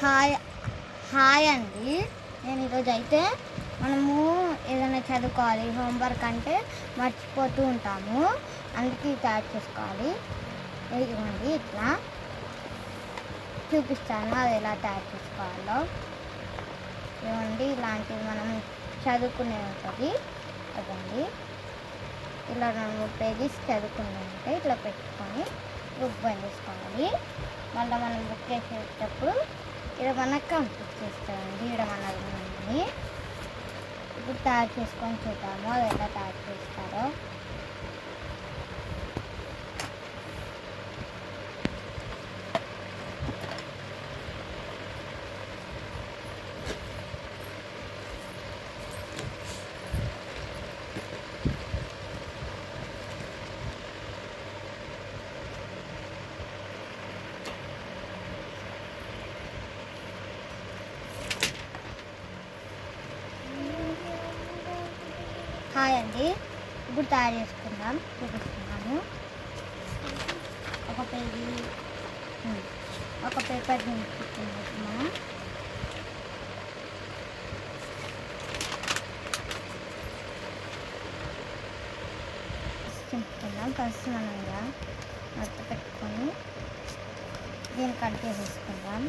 Hi hi అండి. నేను ఈరోజు అయితే మనము ఏదైనా చదువుకోవాలి, హోంవర్క్ అంటే మర్చిపోతూ ఉంటాము, అందుకే తయారు చేసుకోవాలి. ఇదిగోండి ఇట్లా చూపిస్తాను అది ఎలా తయారు చేసుకోవాలో. ఇవ్వండి ఇలాంటివి మనం చదువుకునే ఉంటుంది. అదండి ఇలా 2-3 పేజెస్ చదువుకునే ఉంటాయి. ఇట్లా పెట్టుకొని బుక్ బంద్ చేసుకోవాలి. మళ్ళీ మనం బుక్ చేసేటప్పుడు ఇక్కడ మనకు కంప్లీట్ చేస్తామండి. ఇక్కడ మనల్ని ఇప్పుడు తయారు చేసుకొని చూద్దాము అది ఎలా తయారు చేస్తారో. హాయ్ అండి, ఇప్పుడు తయారు చేసుకుందాం, చూపిస్తున్నాను. ఒక పేజీ ఒక పేపర్ తీసుకుందాం. మనం చింపుకుందాం. ఫస్ట్ మనం ఇలా మడత పెట్టుకొని దీన్ని కట్ చేసేసుకుందాం.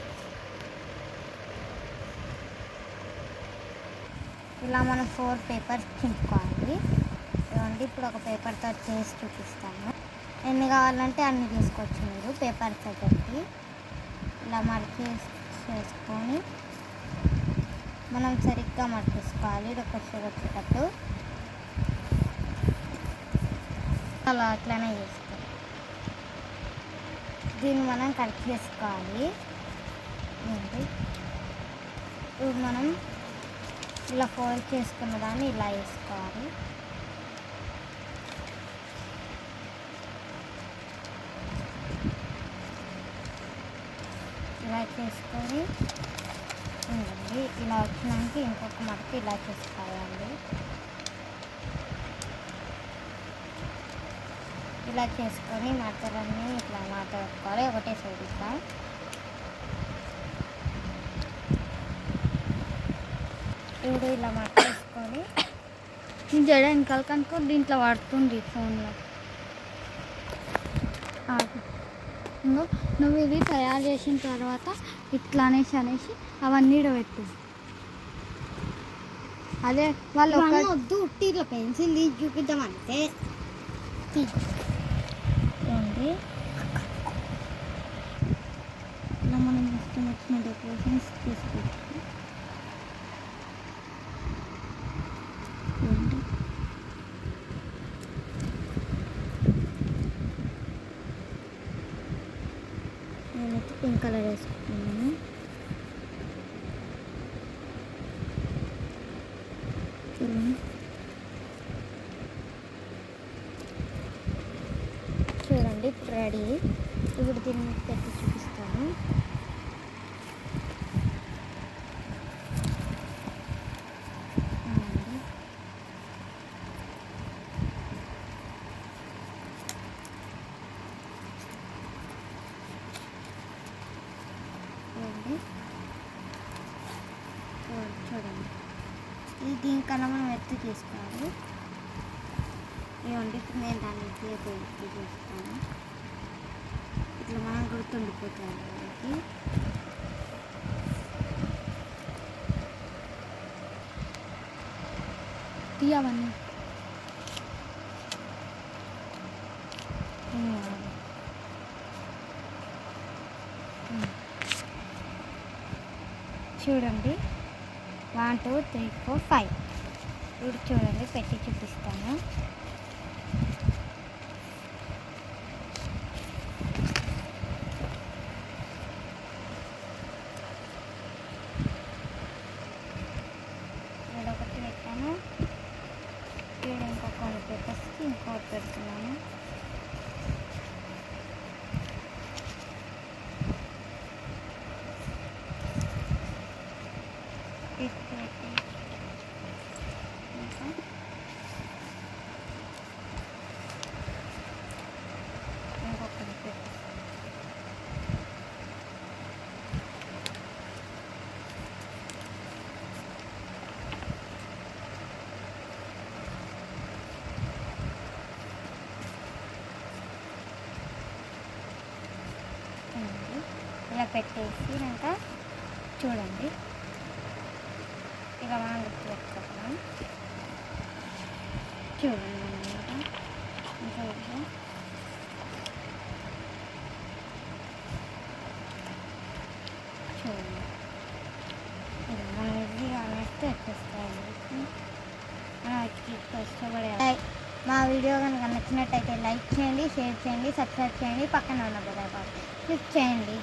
ఇలా మనం 4 పేపర్స్ చింపుకోవాలి. ఇవ్వండి ఇప్పుడు ఒక పేపర్తో చేసి చూపిస్తాను. ఎన్ని కావాలంటే అన్ని తీసుకోవచ్చు మీరు పేపర్స్ దగ్గరికి. ఇలా చేసుకొని మనం సరిగ్గా మడిచేసుకోవాలి. ఒక్కసారి వచ్చేటట్టు అలా అట్లనే చేసుకోవాలి. దీన్ని మనం కట్ చేసుకోవాలి. ఇప్పుడు మనం ఇలా ఫోల్డ్ చేసుకున్న దాన్ని ఇలా వేసుకోవాలి. ఇలా చేసుకొని ఉండండి. ఇలా వచ్చినాక ఇంకొక మడత ఇలా చేసుకోవాలండి. ఇలా చేసుకొని మడతలన్నీ ఇట్లా మడత పెట్టుకోవాలి. ఒకటే సైడ్ ఇట్లా ఇప్పుడు ఇలా మర్చేసుకొని జడ వెనకాల కనుక దీంట్లో పడుతుంది ఫోన్లో. నువ్వు ఇది తయారు చేసిన తర్వాత ఇట్లా అనేసి అవన్నీ పెట్టు. అదే వాళ్ళు వద్దు ఉట్టి ఇట్లా పెన్సిల్ తీసి చూపిద్దామంటే ఇలా మనం ఇష్టం వచ్చిన డెకరేషన్స్ తీసుకోవచ్చు. నేనైతే పింక్ కలర్ వేసుకుంటున్నాను. చూడండి ఇప్పుడు రెడీ. ఇప్పుడు దీన్ని పెట్టి చూపిస్తాను. చూడండి ఇది దీనికన్నా మనం ఎత్తి తీసుకోవాలి. ఇవ్వండి ఇప్పుడు నేను దాన్ని ఎత్తి చేస్తాను. ఇట్లా మనం గుర్తుండిపోతాం వాళ్ళకి. తీయవన్నీ చూడండి 1 2 3 4 5. ఇప్పుడు చూడండి పెట్టి చూపిస్తాను. ఒకటి పెట్టాను. ఇక్కడ ఇంకొక పేపర్స్కి ఇంకోటి పెడుతున్నాను. ఇలా పెట్టేసినాక చూడండి, ఇలా మనం గుర్తుపెట్టుకోవాలి. చూడండి అన్నమాట. ఇంకా చూడండి, ఇది మనం ఈజీగా అనేస్తే వచ్చేస్తాయండి. మనం వాటికి కష్టపడే మా వీడియో కనుక నచ్చినట్టయితే లైక్ చేయండి, షేర్ చేయండి, సబ్స్క్రైబ్ చేయండి, పక్కన ఉన్న బెల్ ఐకాన్ క్లిక్ చేయండి.